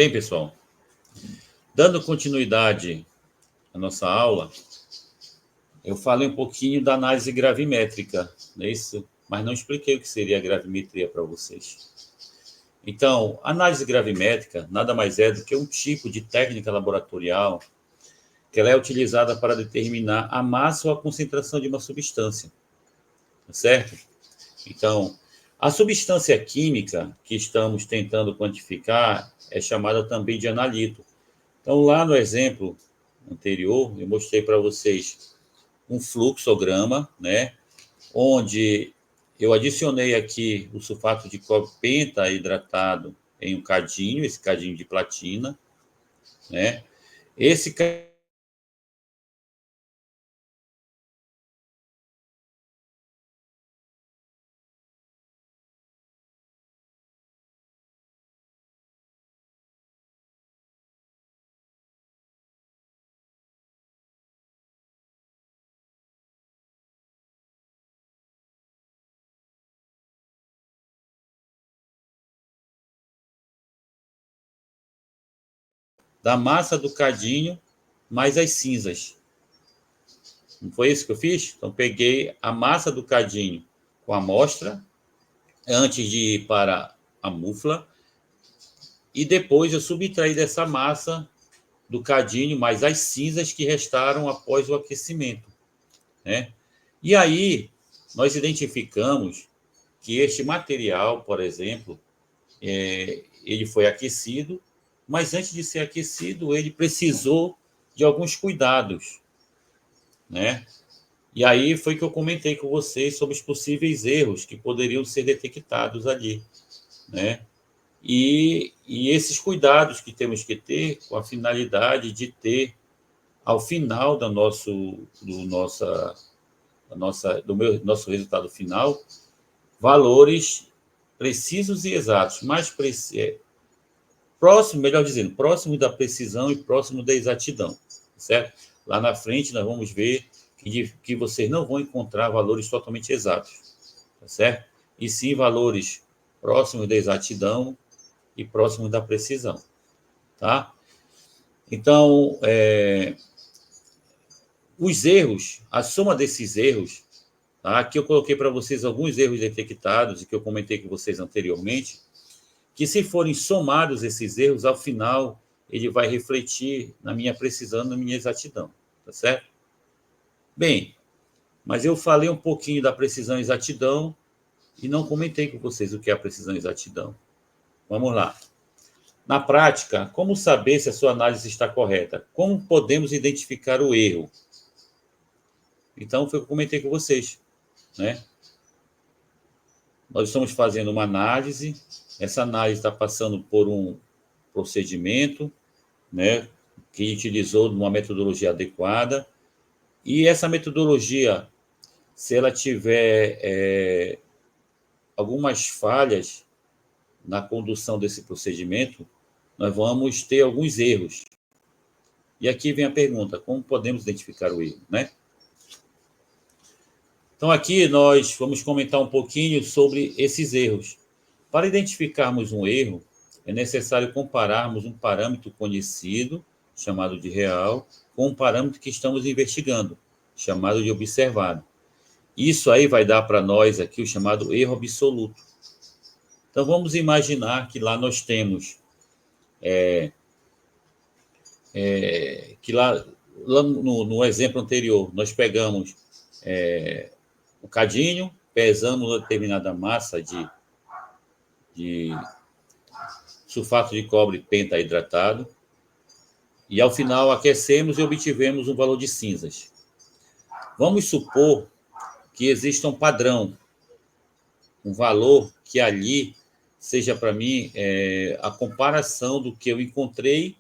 Bem, pessoal, dando continuidade à nossa aula, eu falei um pouquinho da análise gravimétrica, não é isso? Mas não expliquei o que seria a gravimetria para vocês. Então, a análise gravimétrica nada mais é do que um tipo de técnica laboratorial que ela é utilizada para determinar a massa ou a concentração de uma substância, tá certo? Então, a substância química que estamos tentando quantificar é chamada também de analito. Então, lá no exemplo anterior, eu mostrei para vocês um fluxograma, né, onde eu adicionei aqui o sulfato de cobre pentaidratado em um cadinho, esse cadinho de platina, né? Esse da massa do cadinho mais as cinzas. Não foi isso que eu fiz? Então, peguei a massa do cadinho com a amostra, antes de ir para a mufla, e depois eu subtraí dessa massa do cadinho mais as cinzas que restaram após o aquecimento, né? E aí, nós identificamos que este material, por exemplo, ele foi aquecido, mas antes de ser aquecido, ele precisou de alguns cuidados, né? E aí foi que eu comentei com vocês sobre os possíveis erros que poderiam ser detectados ali, né? E esses cuidados que temos que ter com a finalidade de ter, ao final nosso resultado final, valores precisos e exatos, próximo, melhor dizendo, próximo da precisão e próximo da exatidão, certo? Lá na frente nós vamos ver que vocês não vão encontrar valores totalmente exatos, tá certo? E sim valores próximos da exatidão e próximos da precisão, tá? Então, os erros, a soma desses erros, tá? Aqui eu coloquei para vocês alguns erros detectados e que eu comentei com vocês anteriormente, que se forem somados esses erros, ao final, ele vai refletir na minha precisão, na minha exatidão, tá certo? Bem, mas eu falei um pouquinho da precisão e exatidão e não comentei com vocês o que é a precisão e exatidão. Vamos lá. Na prática, como saber se a sua análise está correta? Como podemos identificar o erro? Então, foi o que eu comentei com vocês, né? Nós estamos fazendo uma análise, essa análise está passando por um procedimento, né, que utilizou uma metodologia adequada, e essa metodologia, se ela tiver algumas falhas na condução desse procedimento, nós vamos ter alguns erros. E aqui vem a pergunta, como podemos identificar o erro, né? Então, aqui nós vamos comentar um pouquinho sobre esses erros. Para identificarmos um erro, é necessário compararmos um parâmetro conhecido, chamado de real, com um parâmetro que estamos investigando, chamado de observado. Isso aí vai dar para nós aqui o chamado erro absoluto. Então, vamos imaginar que lá nós temos que lá no exemplo anterior, nós pegamos o cadinho, pesamos uma determinada massa de sulfato de cobre pentaidratado, e ao final aquecemos e obtivemos um valor de cinzas. Vamos supor que exista um padrão, um valor que ali seja para mim a comparação do que eu encontrei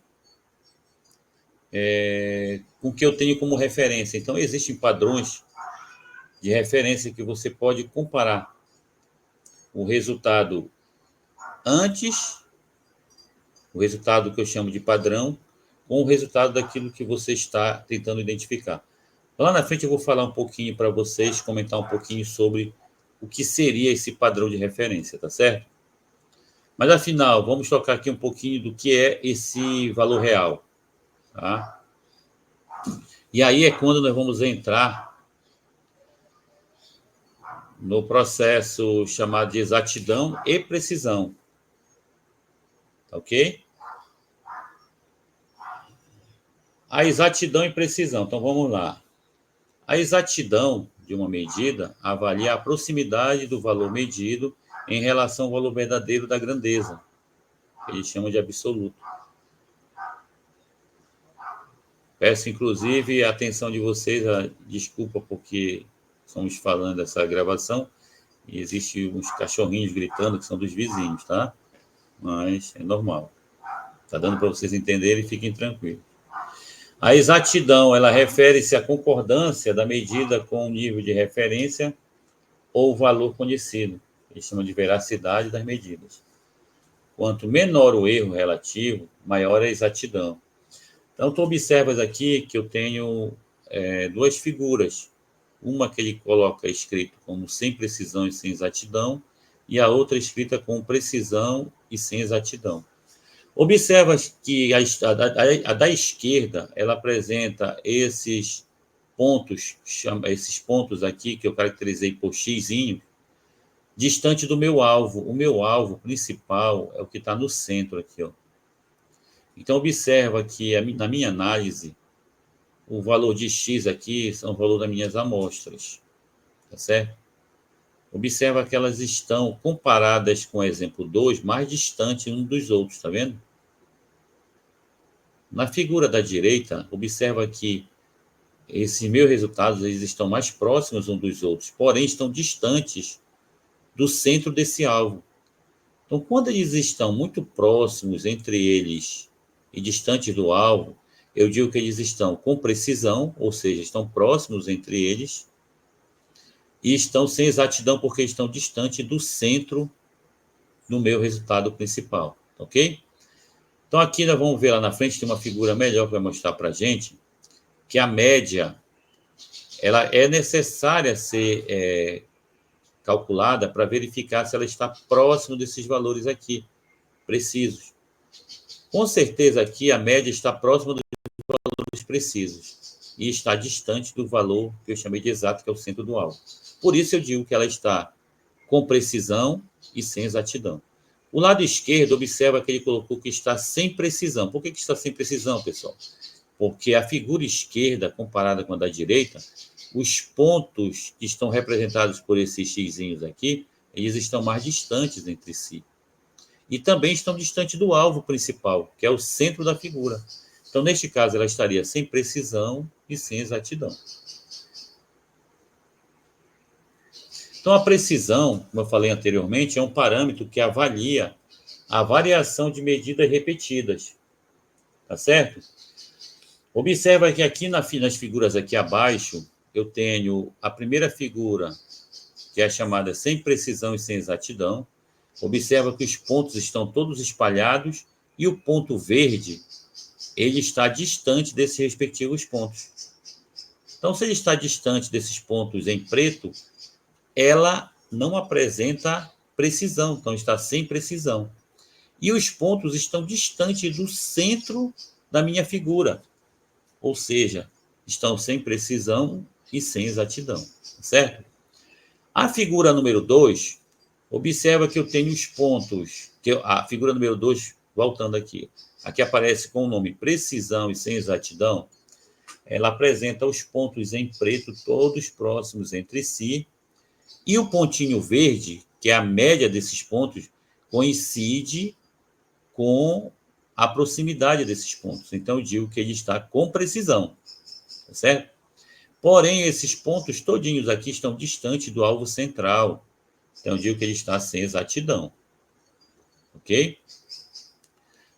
com o que eu tenho como referência. Então, existem padrões de referência que você pode comparar o resultado antes, o resultado que eu chamo de padrão, com o resultado daquilo que você está tentando identificar. Lá na frente eu vou falar um pouquinho para vocês, comentar um pouquinho sobre o que seria esse padrão de referência, tá certo? Mas, afinal, vamos tocar aqui um pouquinho do que é esse valor real. Tá? E aí é quando nós vamos entrar no processo chamado de exatidão e precisão. Ok? A exatidão e precisão. Então, vamos lá. A exatidão de uma medida avalia a proximidade do valor medido em relação ao valor verdadeiro da grandeza, que eles chamam de absoluto. Peço, inclusive, a atenção de vocês, desculpa porque estamos falando dessa gravação, e existem uns cachorrinhos gritando que são dos vizinhos, tá? Mas é normal. Tá dando para vocês entenderem e fiquem tranquilos. A exatidão, ela refere-se à concordância da medida com o nível de referência ou valor conhecido. Eles chamam de veracidade das medidas. Quanto menor o erro relativo, maior a exatidão. Então, tu observas aqui que eu tenho duas figuras. Uma que ele coloca escrito como sem precisão e sem exatidão, e a outra escrita com precisão e sem exatidão. Observa que a da esquerda, ela apresenta esses pontos aqui, que eu caracterizei por xzinho, distante do meu alvo. O meu alvo principal é o que está no centro aqui, ó. Então, observa que na minha análise, o valor de x aqui são o valor das minhas amostras, tá certo? Observa que elas estão comparadas com o exemplo 2, mais distantes uns dos outros, tá vendo? Na figura da direita, observa que esses meus resultados eles estão mais próximos uns dos outros, porém estão distantes do centro desse alvo. Então, quando eles estão muito próximos entre eles e distantes do alvo, eu digo que eles estão com precisão, ou seja, estão próximos entre eles, e estão sem exatidão porque estão distantes do centro do meu resultado principal, ok? Então, aqui nós vamos ver lá na frente, tem uma figura melhor que vai mostrar para a gente, que a média, ela é necessária ser calculada para verificar se ela está próximo desses valores aqui, precisos. Com certeza aqui a média está próxima dos valores precisos e está distante do valor que eu chamei de exato, que é o centro do alvo. Por isso eu digo que ela está com precisão e sem exatidão. O lado esquerdo, observa que ele colocou que está sem precisão. Por que está sem precisão, pessoal? Porque a figura esquerda, comparada com a da direita, os pontos que estão representados por esses xzinhos aqui, eles estão mais distantes entre si. E também estão distantes do alvo principal, que é o centro da figura. Então, neste caso, ela estaria sem precisão e sem exatidão. Então, a precisão, como eu falei anteriormente, é um parâmetro que avalia a variação de medidas repetidas. Tá certo? Observa que aqui nas figuras aqui abaixo, eu tenho a primeira figura, que é a chamada sem precisão e sem exatidão. Observa que os pontos estão todos espalhados e o ponto verde, ele está distante desses respectivos pontos. Então, se ele está distante desses pontos em preto, ela não apresenta precisão, então está sem precisão. E os pontos estão distantes do centro da minha figura, ou seja, estão sem precisão e sem exatidão, certo? A figura número 2, observa que eu tenho os pontos, a figura número 2, voltando aqui aparece com o nome precisão e sem exatidão, ela apresenta os pontos em preto, todos próximos entre si, e o pontinho verde, que é a média desses pontos, coincide com a proximidade desses pontos. Então, eu digo que ele está com precisão, tá certo? Porém, esses pontos todinhos aqui estão distantes do alvo central. Então, eu digo que ele está sem exatidão. Ok?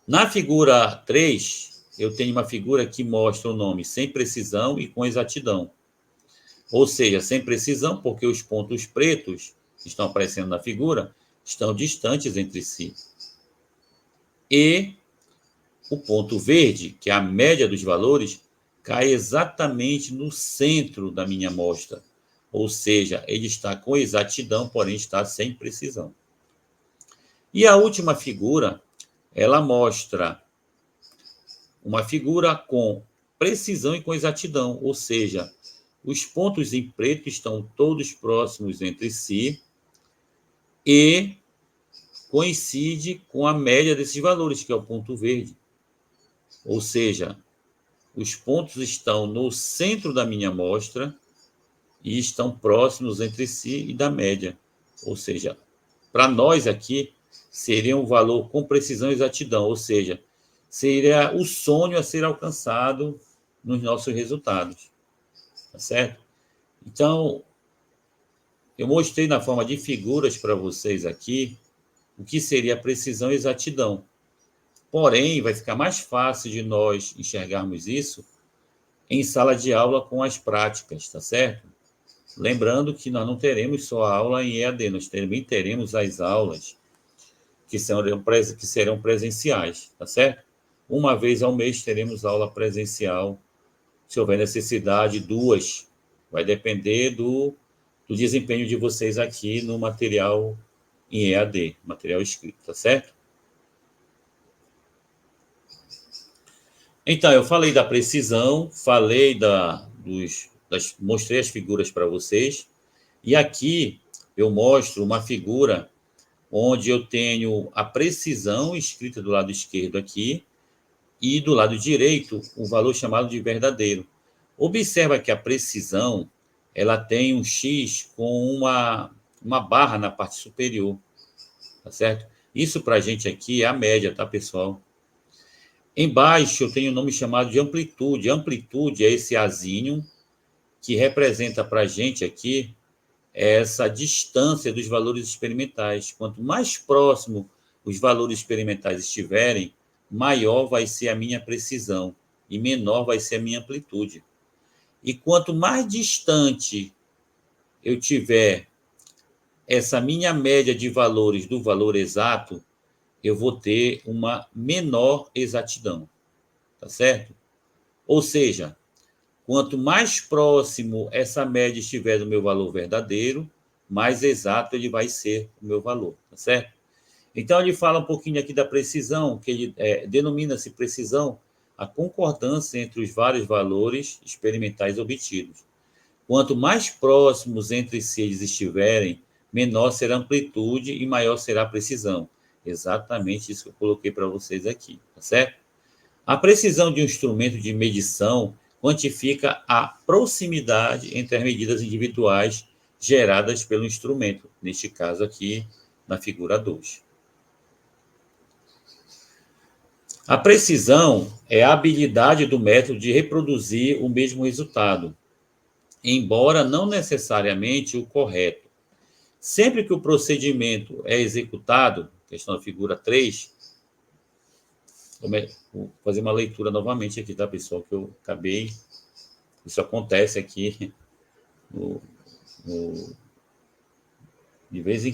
Na figura 3, eu tenho uma figura que mostra o nome sem precisão e com exatidão. Ou seja, sem precisão, porque os pontos pretos que estão aparecendo na figura estão distantes entre si. E o ponto verde, que é a média dos valores, cai exatamente no centro da minha amostra. Ou seja, ele está com exatidão, porém está sem precisão. E a última figura, ela mostra uma figura com precisão e com exatidão, ou seja, os pontos em preto estão todos próximos entre si e coincide com a média desses valores, que é o ponto verde. Ou seja, os pontos estão no centro da minha amostra e estão próximos entre si e da média. Ou seja, para nós aqui, seria um valor com precisão e exatidão, ou seja, seria o sonho a ser alcançado nos nossos resultados. Tá certo? Então, eu mostrei na forma de figuras para vocês aqui o que seria precisão e exatidão. Porém, vai ficar mais fácil de nós enxergarmos isso em sala de aula com as práticas, tá certo? Lembrando que nós não teremos só a aula em EAD, nós também teremos as aulas que serão presenciais, tá certo? Uma vez ao mês teremos aula presencial, se houver necessidade, 2. Vai depender do desempenho de vocês aqui no material em EAD, material escrito, tá certo? Então, eu falei da precisão, falei mostrei as figuras para vocês, e aqui eu mostro uma figura onde eu tenho a precisão escrita do lado esquerdo aqui, e do lado direito, o valor chamado de verdadeiro. Observa que a precisão, ela tem um X com uma barra na parte superior, tá certo? Isso para a gente aqui é a média, tá, pessoal? Embaixo eu tenho um nome chamado de amplitude. Amplitude é esse azinho que representa para a gente aqui essa distância dos valores experimentais. Quanto mais próximo os valores experimentais estiverem, maior vai ser a minha precisão e menor vai ser a minha amplitude. E quanto mais distante eu tiver essa minha média de valores do valor exato, eu vou ter uma menor exatidão, tá certo? Ou seja, quanto mais próximo essa média estiver do meu valor verdadeiro, mais exato ele vai ser o meu valor, tá certo? Então, ele fala um pouquinho aqui da precisão, que ele denomina-se precisão a concordância entre os vários valores experimentais obtidos. Quanto mais próximos entre si eles estiverem, menor será a amplitude e maior será a precisão. Exatamente isso que eu coloquei para vocês aqui, tá certo? A precisão de um instrumento de medição quantifica a proximidade entre as medidas individuais geradas pelo instrumento, neste caso aqui, na figura 2. A precisão é a habilidade do método de reproduzir o mesmo resultado, embora não necessariamente o correto. Sempre que o procedimento é executado, questão da figura 3, vou fazer uma leitura novamente aqui, tá, pessoal, que eu acabei... Isso acontece aqui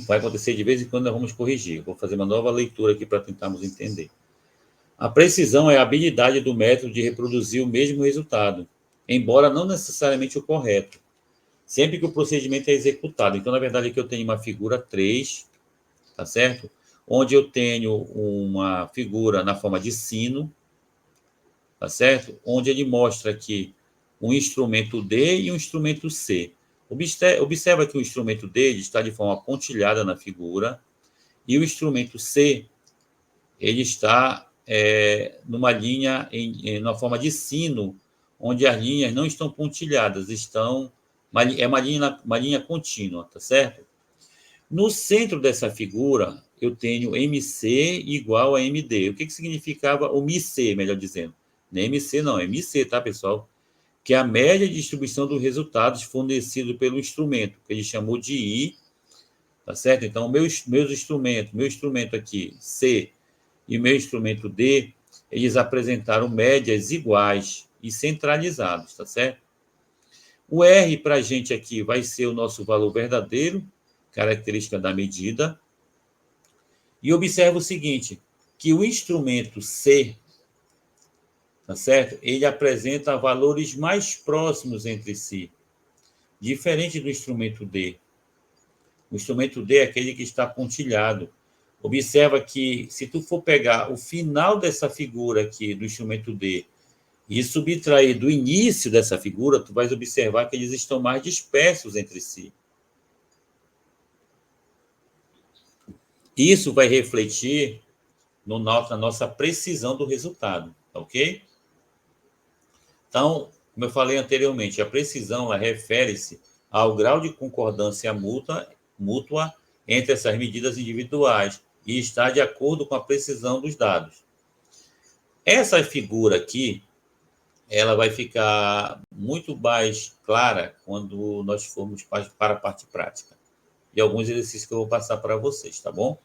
vai acontecer de vez em quando, nós vamos corrigir. Vou fazer uma nova leitura aqui para tentarmos entender. A precisão é a habilidade do método de reproduzir o mesmo resultado, embora não necessariamente o correto, sempre que o procedimento é executado. Então, na verdade, aqui eu tenho uma figura 3, tá certo? Onde eu tenho uma figura na forma de sino, tá certo? Onde ele mostra aqui um instrumento D e um instrumento C. Observa que o instrumento D está de forma pontilhada na figura e o instrumento C ele está numa linha, numa forma de sino, onde as linhas não estão pontilhadas, é uma linha contínua, tá certo? No centro dessa figura, eu tenho MC igual a MD. O que significava o MC, melhor dizendo? Não é MC, não, é MC, tá, pessoal? Que é a média de distribuição dos resultados fornecido pelo instrumento, que ele chamou de I, tá certo? Então, meu instrumento aqui, C, e meu instrumento D, eles apresentaram médias iguais e centralizados, tá certo? O R para a gente aqui vai ser o nosso valor verdadeiro, característica da medida. E observa o seguinte, que o instrumento C, tá certo? Ele apresenta valores mais próximos entre si, diferente do instrumento D. O instrumento D é aquele que está pontilhado. Observa que, se tu for pegar o final dessa figura aqui do instrumento D e subtrair do início dessa figura, tu vais observar que eles estão mais dispersos entre si. Isso vai refletir na nossa precisão do resultado, ok? Então, como eu falei anteriormente, a precisão refere-se ao grau de concordância mútua entre essas medidas individuais e está de acordo com a precisão dos dados. Essa figura aqui, ela vai ficar muito mais clara quando nós formos para a parte prática. E alguns exercícios que eu vou passar para vocês, tá bom?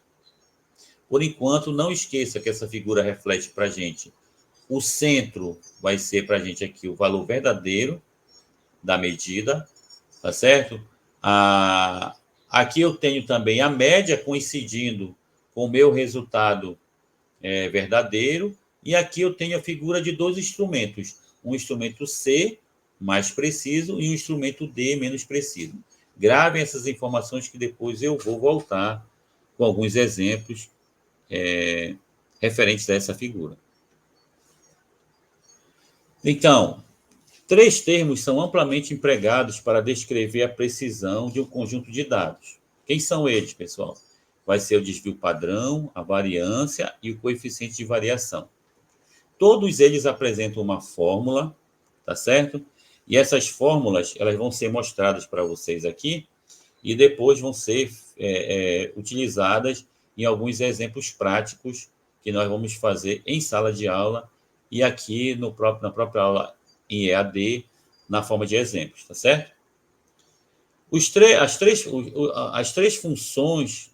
Por enquanto, não esqueça que essa figura reflete para a gente. O centro vai ser para a gente aqui o valor verdadeiro da medida, tá certo? Aqui eu tenho também a média coincidindo com o meu resultado verdadeiro, e aqui eu tenho a figura de dois instrumentos, um instrumento C, mais preciso, e um instrumento D, menos preciso. Gravem essas informações que depois eu vou voltar com alguns exemplos referentes a essa figura. Então, 3 termos são amplamente empregados para descrever a precisão de um conjunto de dados. Quem são eles, pessoal? Vai ser o desvio padrão, a variância e o coeficiente de variação. Todos eles apresentam uma fórmula, tá certo? E essas fórmulas, elas vão ser mostradas para vocês aqui e depois vão ser utilizadas em alguns exemplos práticos que nós vamos fazer em sala de aula e aqui na própria aula em EAD, na forma de exemplos, tá certo? As três funções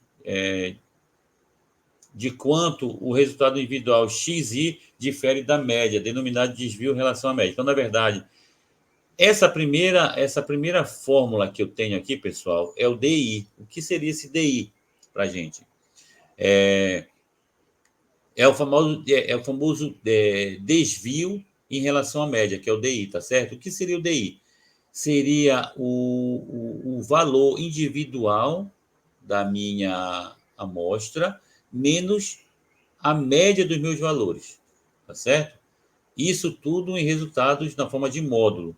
de quanto o resultado individual XI difere da média, denominado desvio em relação à média. Então, na verdade, essa primeira fórmula que eu tenho aqui, pessoal, é o DI. O que seria esse DI para a gente? É o famoso desvio em relação à média, que é o DI, tá certo? O que seria o DI? Seria o valor individual da minha amostra menos a média dos meus valores, tá certo? Isso tudo em resultados na forma de módulo,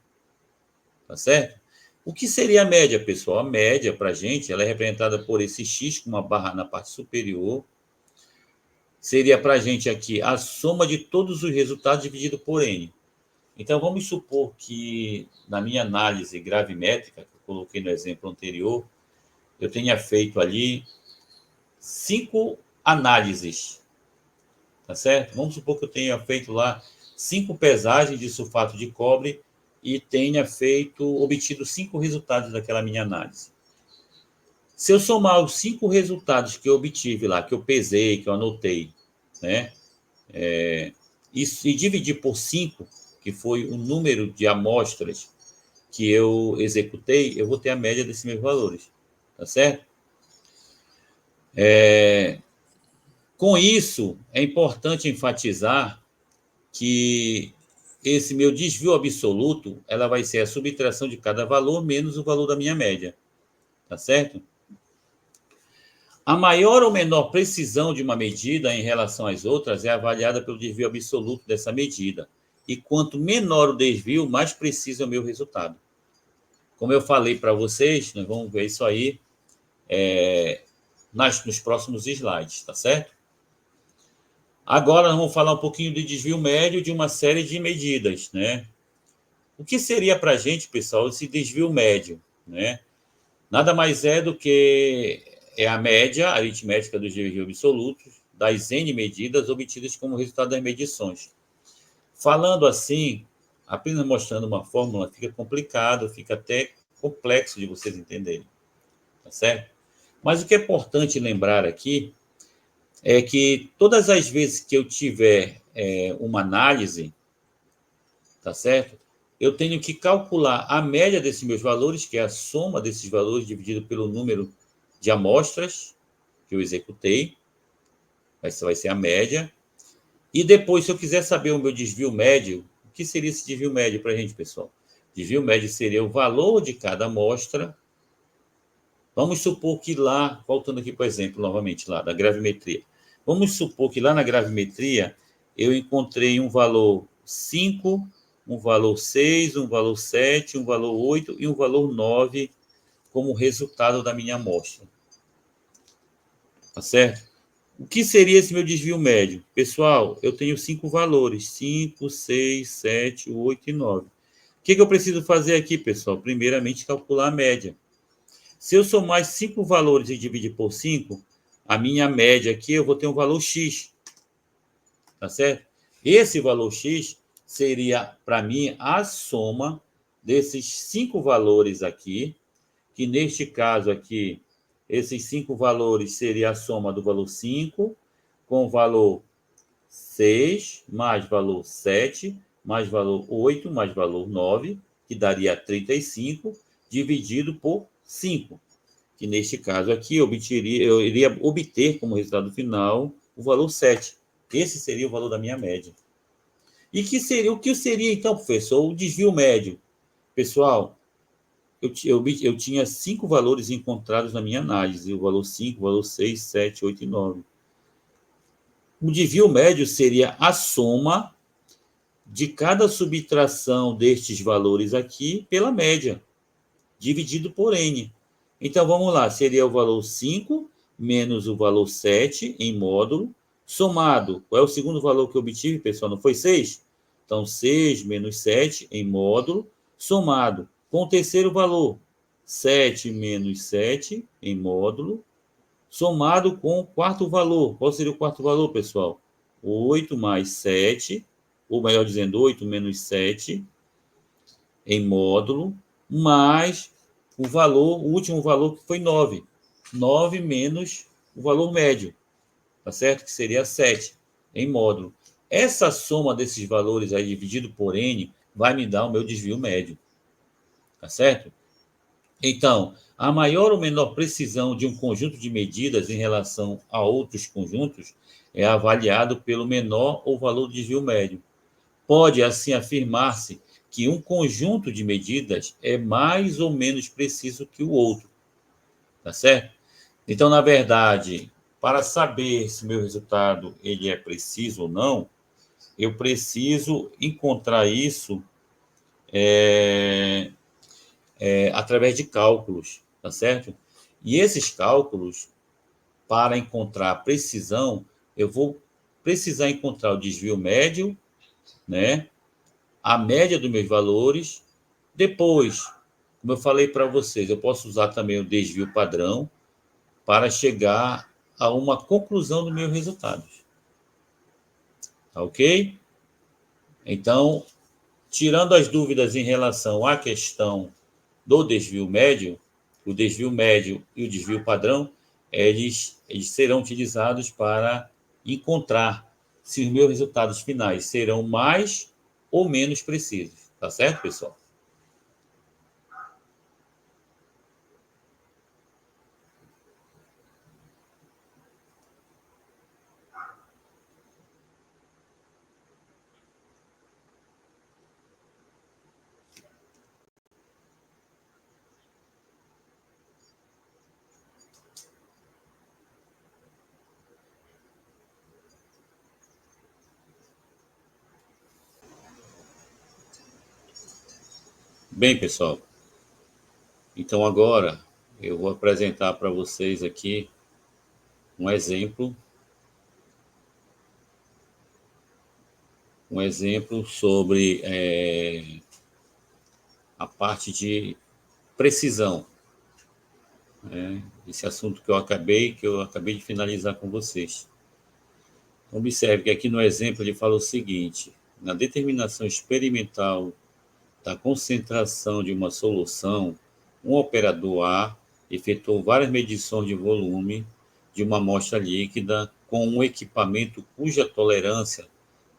tá certo? O que seria a média, pessoal? A média, para a gente, ela é representada por esse X com uma barra na parte superior. Seria para a gente aqui a soma de todos os resultados dividido por N. Então, vamos supor que, na minha análise gravimétrica, que eu coloquei no exemplo anterior, eu tenha feito ali 5 análises, tá certo? Vamos supor que eu tenha feito lá 5 pesagens de sulfato de cobre e tenha obtido 5 resultados daquela minha análise. Se eu somar os 5 resultados que eu obtive lá, que eu pesei, que eu anotei, né? E dividir por 5, que foi o número de amostras que eu executei, eu vou ter a média desses meus valores, tá certo? Com isso, é importante enfatizar que esse meu desvio absoluto, ela vai ser a subtração de cada valor menos o valor da minha média, tá certo? A maior ou menor precisão de uma medida em relação às outras é avaliada pelo desvio absoluto dessa medida. E quanto menor o desvio, mais preciso é o meu resultado. Como eu falei para vocês, nós vamos ver isso aí nos próximos slides, tá certo? Agora, nós vamos falar um pouquinho de desvio médio de uma série de medidas, né? O que seria para a gente, pessoal, esse desvio médio, né? Nada mais é do que a média aritmética dos desvios absolutos das N medidas obtidas como resultado das medições. Falando assim, apenas mostrando uma fórmula, fica complicado, fica até complexo de vocês entenderem, tá certo? Mas o que é importante lembrar aqui é que todas as vezes que eu tiver uma análise, tá certo? Eu tenho que calcular a média desses meus valores, que é a soma desses valores dividido pelo número de amostras que eu executei. Essa vai ser a média. E depois, se eu quiser saber o meu desvio médio, o que seria esse desvio médio para a gente, pessoal? Desvio médio seria o valor de cada amostra Vamos supor que lá, voltando aqui para o exemplo novamente lá da gravimetria, vamos supor que lá na gravimetria eu encontrei um valor 5, um valor 6, um valor 7, um valor 8 e um valor 9 como resultado da minha amostra. Tá certo? O que seria esse meu desvio médio? Pessoal, eu tenho 5 valores: 5, 6, 7, 8 e 9. O que eu preciso fazer aqui, pessoal? Primeiramente, calcular a média. Se eu somar 5 valores e dividir por 5, a minha média aqui eu vou ter um valor X. Tá certo? Esse valor X seria, para mim, a soma desses 5 valores aqui, que neste caso aqui, esses 5 valores seria a soma do valor 5 com o valor 6, mais valor 7, mais valor 8, mais valor 9, que daria 35, dividido por 5, que neste caso aqui eu iria obter como resultado final o valor 7. Esse seria o valor da minha média. E o que seria então, professor, o desvio médio? Pessoal, eu tinha 5 valores encontrados na minha análise, o valor 5, o valor 6, 7, 8 e 9. O desvio médio seria a soma de cada subtração destes valores aqui pela média, dividido por n. Então, vamos lá, seria o valor 5 menos o valor 7 em módulo, somado. Qual é o segundo valor que eu obtive, pessoal? Não foi 6? Então, 6 menos 7 em módulo, somado com o terceiro valor, 7 menos 7 em módulo, somado com o quarto valor. Qual seria o quarto valor, pessoal? 8 mais 7, ou melhor dizendo, 8 menos 7 em módulo, mais o último valor que foi 9. 9 menos o valor médio, tá certo? Que seria 7 em módulo. Essa soma desses valores aí dividido por n vai me dar o meu desvio médio, tá certo? Então, a maior ou menor precisão de um conjunto de medidas em relação a outros conjuntos é avaliado pelo menor ou valor do desvio médio. Pode, assim, afirmar-se que um conjunto de medidas é mais ou menos preciso que o outro, tá certo? Então, na verdade, para saber se meu resultado ele é preciso ou não, eu preciso encontrar isso através de cálculos, tá certo? E esses cálculos, para encontrar precisão, eu vou precisar encontrar o desvio médio, né? A média dos meus valores. Depois, como eu falei para vocês, eu posso usar também o desvio padrão para chegar a uma conclusão dos meus resultados. Tá ok? Então, tirando as dúvidas em relação à questão do desvio médio, o desvio médio e o desvio padrão, eles serão utilizados para encontrar se os meus resultados finais serão mais ou menos precisos. Tá certo, pessoal? Bem, pessoal, então agora eu vou apresentar para vocês aqui um exemplo sobre a parte de precisão, né? Esse assunto que eu acabei de finalizar com vocês. Observe que aqui no exemplo ele fala o seguinte: na determinação experimental da concentração de uma solução, um operador A efetuou várias medições de volume de uma amostra líquida com um equipamento cuja tolerância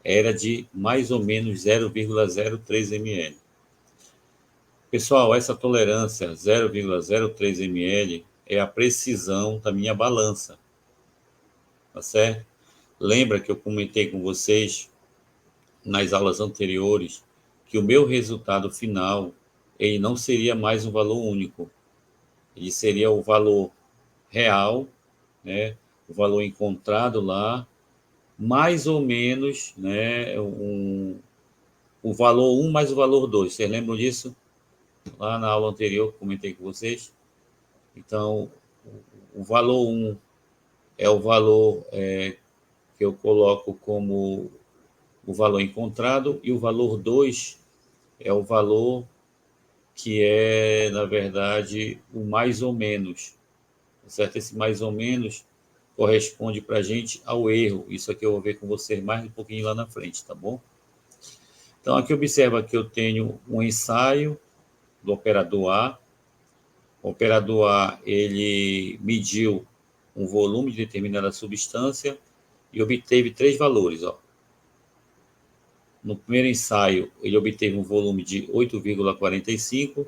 era de mais ou menos 0,03 ml. Pessoal, essa tolerância 0,03 ml é a precisão da minha balança, tá certo? Lembra que eu comentei com vocês nas aulas anteriores que o meu resultado final ele não seria mais um valor único. ele seria o valor real, né, o valor encontrado lá, mais ou menos, né, o valor 1 mais o valor 2. Vocês lembram disso? Lá na aula anterior, comentei com vocês. Então, o valor 1 é o valor que eu coloco como o valor encontrado, e o valor 2 é o valor que é, na verdade, o mais ou menos. Certo? Esse mais ou menos corresponde para a gente ao erro. Isso aqui eu vou ver com vocês mais um pouquinho lá na frente, tá bom? Então, aqui observa que eu tenho um ensaio do operador A. O operador A, ele mediu um volume de determinada substância e obteve 3 valores. Ó. No primeiro ensaio, ele obteve um volume de 8,45.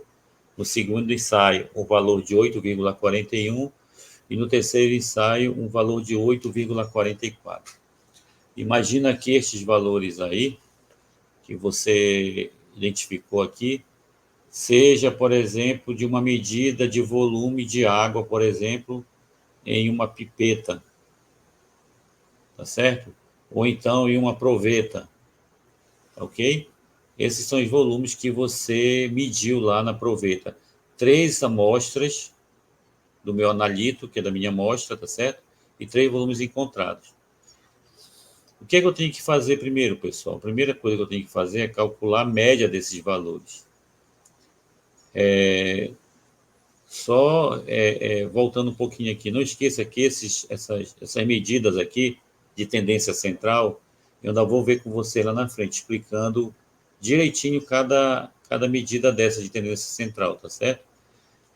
No segundo ensaio, um valor de 8,41. E no terceiro ensaio, um valor de 8,44. Imagina que estes valores aí, que você identificou aqui, seja, por exemplo, de uma medida de volume de água, por exemplo, em uma pipeta, tá certo? Ou então em uma proveta, ok? Esses são os volumes que você mediu lá na proveta. 3 amostras do meu analito, que é da minha amostra, tá certo? E 3 volumes encontrados. O que é que eu tenho que fazer primeiro, pessoal? A primeira coisa que eu tenho que fazer é calcular a média desses valores. Voltando um pouquinho aqui, não esqueça que essas medidas aqui de tendência central, eu ainda vou ver com você lá na frente, explicando direitinho cada medida dessa de tendência central, tá certo?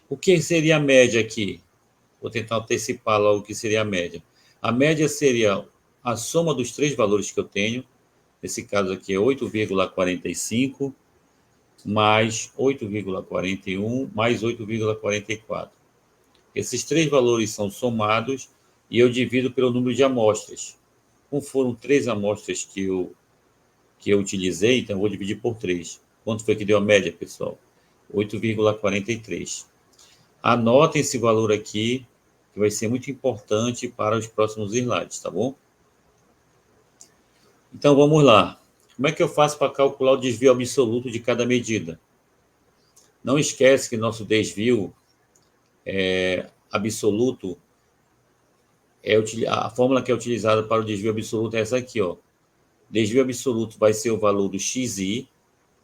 O que seria a média aqui? Vou tentar antecipar logo o que seria a média. A média seria a soma dos 3 valores que eu tenho, nesse caso aqui é 8,45, mais 8,41, mais 8,44. Esses 3 valores são somados e eu divido pelo número de amostras. Como foram 3 amostras que eu utilizei, então eu vou dividir por 3. Quanto foi que deu a média, pessoal? 8,43. Anotem esse valor aqui, que vai ser muito importante para os próximos slides, tá bom? Então, vamos lá. Como é que eu faço para calcular o desvio absoluto de cada medida? Não esquece que nosso desvio absoluto, a fórmula que é utilizada para o desvio absoluto é essa aqui, ó. Desvio absoluto vai ser o valor do xi.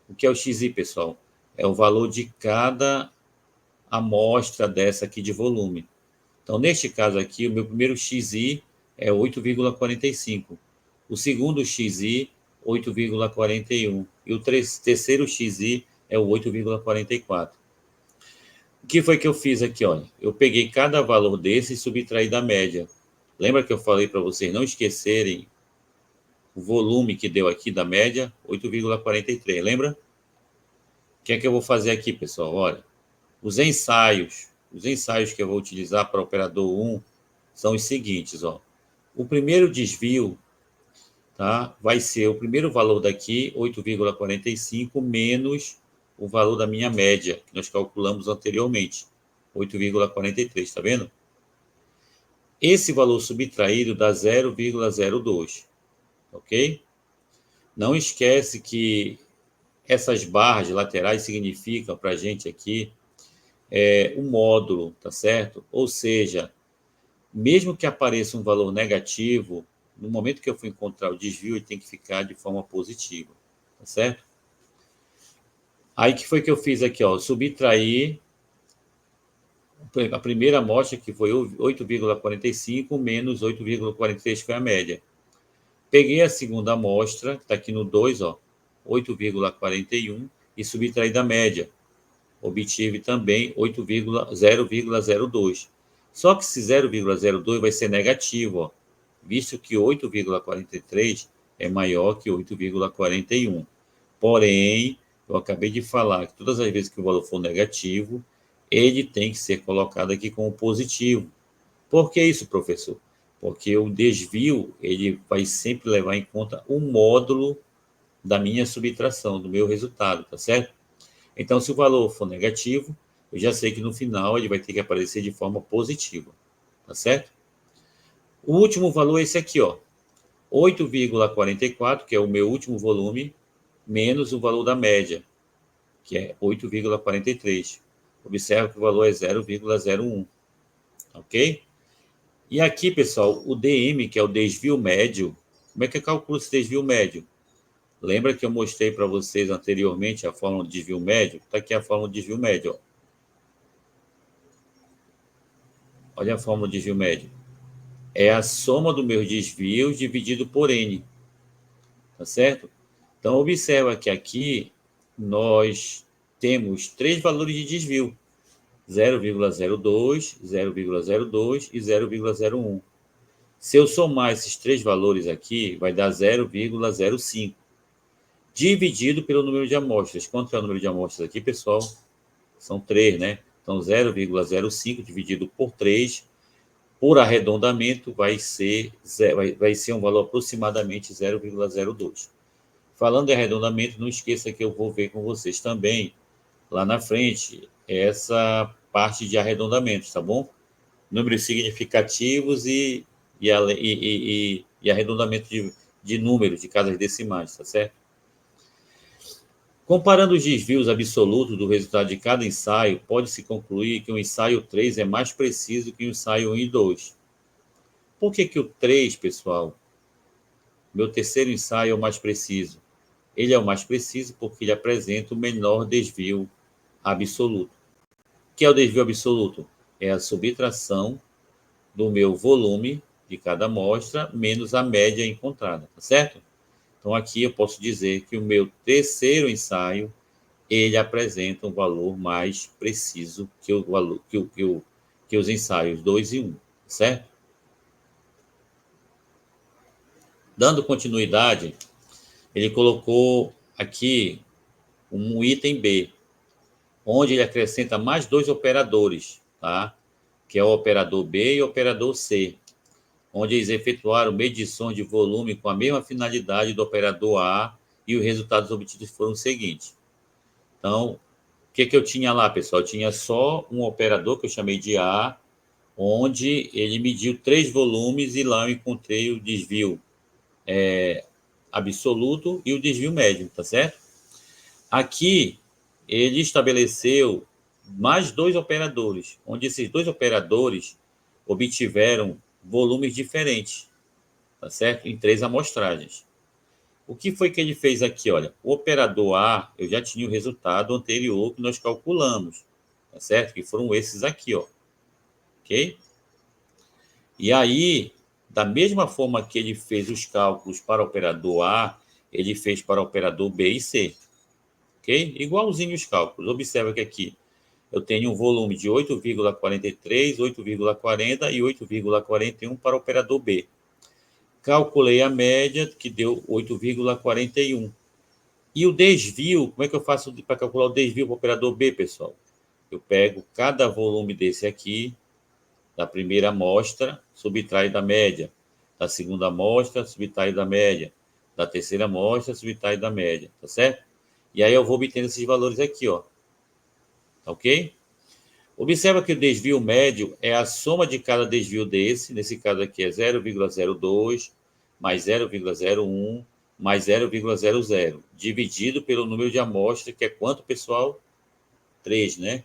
O que é o xi, pessoal? É o valor de cada amostra dessa aqui de volume. Então, neste caso aqui, o meu primeiro xi é 8,45. O segundo xi, 8,41. E o terceiro xi é o 8,44. O que foi que eu fiz aqui? Olha, eu peguei cada valor desse e subtraí da média. Lembra que eu falei para vocês não esquecerem o volume que deu aqui da média? 8,43, lembra? O que é que eu vou fazer aqui, pessoal? Olha, os ensaios que eu vou utilizar para o operador 1 são os seguintes, ó. O primeiro desvio, tá, vai ser o primeiro valor daqui, 8,45, menos o valor da minha média, que nós calculamos anteriormente, 8,43, tá vendo? Esse valor subtraído dá 0,02, ok? Não esquece que essas barras laterais significam para a gente aqui o módulo, tá certo? Ou seja, mesmo que apareça um valor negativo, no momento que eu for encontrar o desvio, ele tem que ficar de forma positiva, tá certo? Aí, que foi que eu fiz aqui, ó? Subtrair a primeira amostra, que foi 8,45, menos 8,43, que foi a média. Peguei a segunda amostra, que está aqui no 2, ó, 8,41, e subtraí da média. Obtive também 0,02. Só que esse 0,02 vai ser negativo, ó, visto que 8,43 é maior que 8,41. Porém, eu acabei de falar que todas as vezes que o valor for negativo, ele tem que ser colocado aqui como positivo. Por que isso, professor? Porque o desvio ele vai sempre levar em conta o módulo da minha subtração, do meu resultado, tá certo? Então, se o valor for negativo, eu já sei que no final ele vai ter que aparecer de forma positiva, tá certo? O último valor é esse aqui, ó, 8,44, que é o meu último volume, menos o valor da média, que é 8,43. Observa que o valor é 0,01, ok? E aqui, pessoal, o DM, que é o desvio médio, como é que eu calculo esse desvio médio? Lembra que eu mostrei para vocês anteriormente a fórmula de desvio médio? Está aqui a fórmula de desvio médio, ó. Olha a fórmula de desvio médio. É a soma dos meus desvios dividido por N, tá certo? Então, observa que aqui nós temos 3 valores de desvio: 0,02, 0,02 e 0,01. Se eu somar esses 3 valores aqui, vai dar 0,05, dividido pelo número de amostras. Quanto é o número de amostras aqui, pessoal? São 3, né? Então, 0,05 dividido por 3, por arredondamento, vai ser um valor aproximadamente 0,02. Falando em arredondamento, não esqueça que eu vou ver com vocês também, lá na frente, essa parte de arredondamentos, tá bom? Números significativos e arredondamento de números, de casas decimais, tá certo? Comparando os desvios absolutos do resultado de cada ensaio, pode-se concluir que o ensaio 3 é mais preciso que o ensaio 1 e 2. Por que o 3, pessoal, meu terceiro ensaio é o mais preciso? Ele é o mais preciso porque ele apresenta o menor desvio absoluto. O que é o desvio absoluto? É a subtração do meu volume de cada amostra menos a média encontrada, tá certo? Então, aqui eu posso dizer que o meu terceiro ensaio, ele apresenta um valor mais preciso que o valor que os ensaios 2 e 1, certo? Dando continuidade, ele colocou aqui um item B, onde ele acrescenta mais 2 operadores, tá? Que é o operador B e o operador C, onde eles efetuaram medições de volume com a mesma finalidade do operador A, e os resultados obtidos foram os seguintes. Então, o que eu tinha lá, pessoal? Eu tinha só um operador que eu chamei de A, onde ele mediu 3 volumes e lá eu encontrei o desvio absoluto e o desvio médio, tá certo? Aqui, ele estabeleceu mais 2 operadores, onde esses 2 operadores obtiveram volumes diferentes, tá certo? Em 3 amostragens. O que foi que ele fez aqui? Olha, o operador A, eu já tinha o resultado anterior que nós calculamos, tá certo? Que foram esses aqui, ó. Ok? E aí, da mesma forma que ele fez os cálculos para o operador A, ele fez para o operador B e C. Ok? Igualzinho os cálculos. Observa que aqui eu tenho um volume de 8,43, 8,40 e 8,41 para o operador B. Calculei a média, que deu 8,41. E o desvio, como é que eu faço para calcular o desvio para o operador B, pessoal? Eu pego cada volume desse aqui, da primeira amostra, subtrai da média. Da segunda amostra, subtrai da média. Da terceira amostra, subtrai da média, tá certo? E aí eu vou obtendo esses valores aqui, ó. Tá ok? Observa que o desvio médio é a soma de cada desvio desse, nesse caso aqui é 0,02, mais 0,01, mais 0,00, dividido pelo número de amostras, que é quanto, pessoal? 3, né?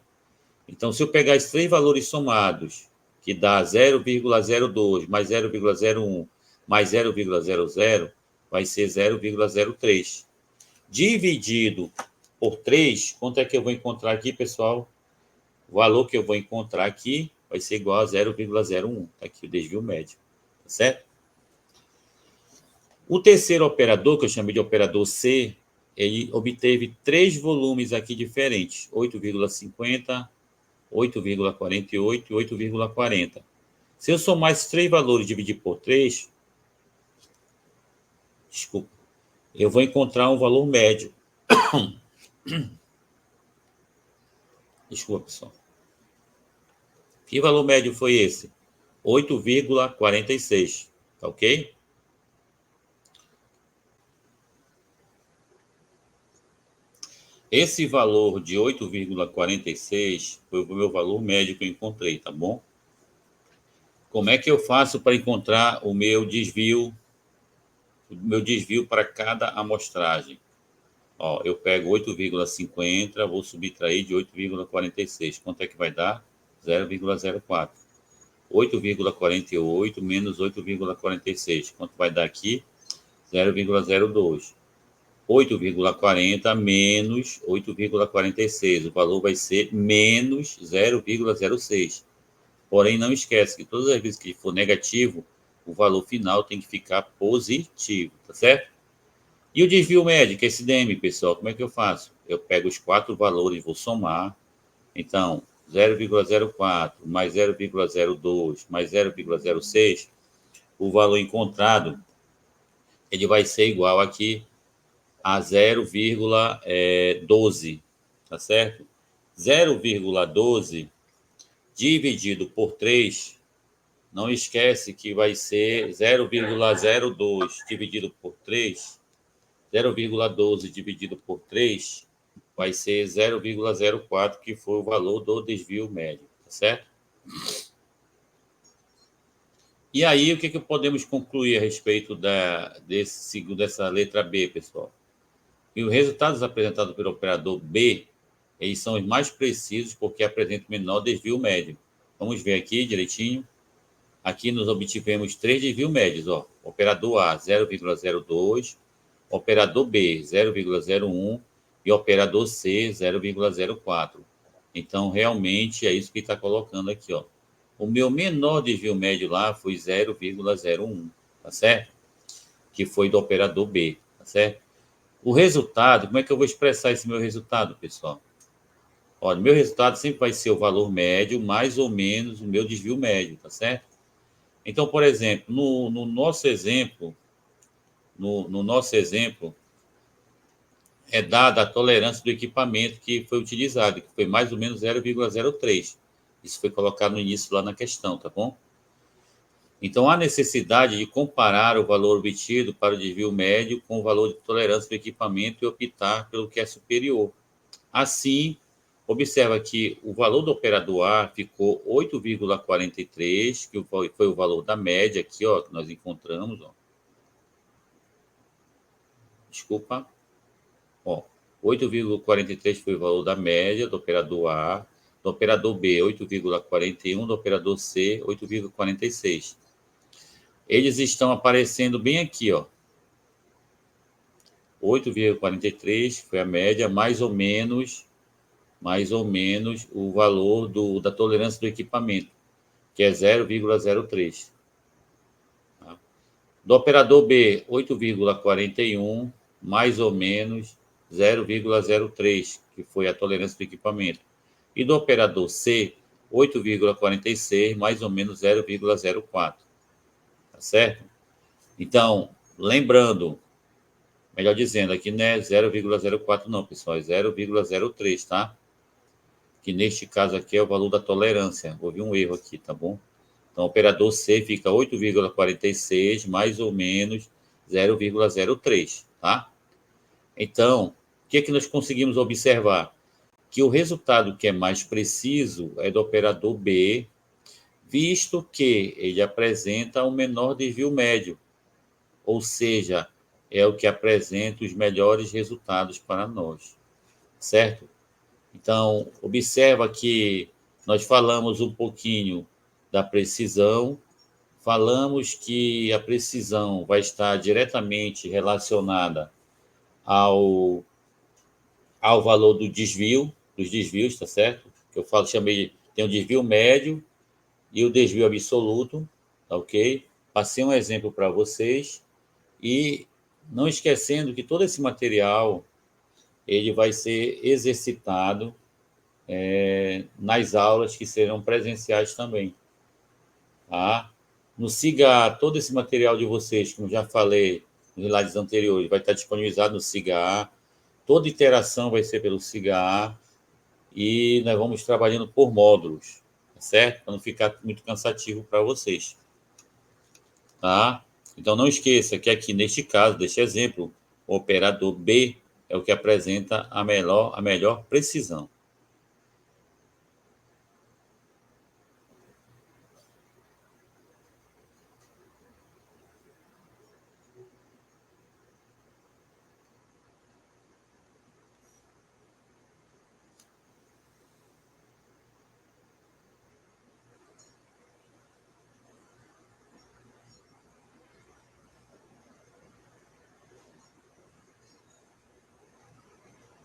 Então, se eu pegar esses 3 valores somados, que dá 0,02 mais 0,01 mais 0,00, vai ser 0,03. Dividido por 3, quanto é que eu vou encontrar aqui, pessoal? O valor que eu vou encontrar aqui vai ser igual a 0,01. Tá aqui o desvio médio, tá certo? O terceiro operador, que eu chamei de operador C, ele obteve 3 volumes aqui diferentes: 8,50, 8,48 e 8,40. Se eu somar esses 3 valores e dividir por 3, desculpa, eu vou encontrar um valor médio. Desculpa, pessoal. Que valor médio foi esse? 8,46, tá ok? Esse valor de 8,46 foi o meu valor médio que eu encontrei, tá bom? Como é que eu faço para encontrar o meu desvio para cada amostragem? Ó, eu pego 8,50, vou subtrair de 8,46. Quanto é que vai dar? 0,04. 8,48 menos 8,46. Quanto vai dar aqui? 0,02. 8,40 menos 8,46. O valor vai ser menos 0,06. Porém, não esquece que todas as vezes que for negativo, o valor final tem que ficar positivo, tá certo? E o desvio médio, que é esse DM, pessoal, como é que eu faço? Eu pego os 4 valores, vou somar. Então, 0,04 mais 0,02 mais 0,06, o valor encontrado, ele vai ser igual aqui a 0,12, tá certo? 0,12 dividido por 3, não esquece que vai ser 0,02 dividido por 3, 0,12 dividido por 3 vai ser 0,04, que foi o valor do desvio médio, tá certo? E aí, o que podemos concluir a respeito dessa letra B, pessoal? E os resultados apresentados pelo operador B, eles são os mais precisos porque apresentam menor desvio médio. Vamos ver aqui direitinho. Aqui nós obtivemos 3 desvios médios. Ó. Operador A, 0,02. Operador B, 0,01. E operador C, 0,04. Então, realmente, é isso que está colocando aqui. Ó. O meu menor desvio médio lá foi 0,01, tá certo? Que foi do operador B, tá certo? O resultado, como é que eu vou expressar esse meu resultado, pessoal? Olha, meu resultado sempre vai ser o valor médio, mais ou menos o meu desvio médio, tá certo? Então, por exemplo, no nosso exemplo, no nosso exemplo, é dada a tolerância do equipamento que foi utilizado, que foi mais ou menos 0,03. Isso foi colocado no início lá na questão, tá bom? Então, há necessidade de comparar o valor obtido para o desvio médio com o valor de tolerância do equipamento e optar pelo que é superior. Assim, observa que o valor do operador A ficou 8,43, que foi o valor da média aqui, ó, que nós encontramos, ó. Desculpa. Ó, 8,43 foi o valor da média do operador A, do operador B, 8,41, do operador C, 8,46. Eles estão aparecendo bem aqui, ó. 8,43 foi a média, mais ou menos o valor da tolerância do equipamento, que é 0,03. Tá? Do operador B, 8,41, mais ou menos 0,03, que foi a tolerância do equipamento. E do operador C, 8,46, mais ou menos 0,04. Tá certo? Então, lembrando, melhor dizendo, aqui não é 0,04 não, pessoal, é 0,03, tá? Que neste caso aqui é o valor da tolerância. Houve um erro aqui, tá bom? Então, o operador C fica 8,46, mais ou menos 0,03, tá? Então, o que é que nós conseguimos observar? Que o resultado que é mais preciso é do operador B, visto que ele apresenta um menor desvio médio, ou seja, é o que apresenta os melhores resultados para nós, certo? Então, observa que nós falamos um pouquinho da precisão, falamos que a precisão vai estar diretamente relacionada ao, ao valor do desvio, dos desvios, tá certo? Que eu chamei, tem o desvio médio e o desvio absoluto, tá ok? Passei um exemplo para vocês e não esquecendo que todo esse material ele vai ser exercitado nas aulas que serão presenciais também. Tá? No SIGA, todo esse material de vocês, como já falei nos slides anteriores, vai estar disponibilizado no SIGA. Toda interação vai ser pelo SIGA e nós vamos trabalhando por módulos, tá certo? Para não ficar muito cansativo para vocês. Tá? Então, não esqueça que aqui, neste caso, deste exemplo, o operador B é o que apresenta a melhor precisão.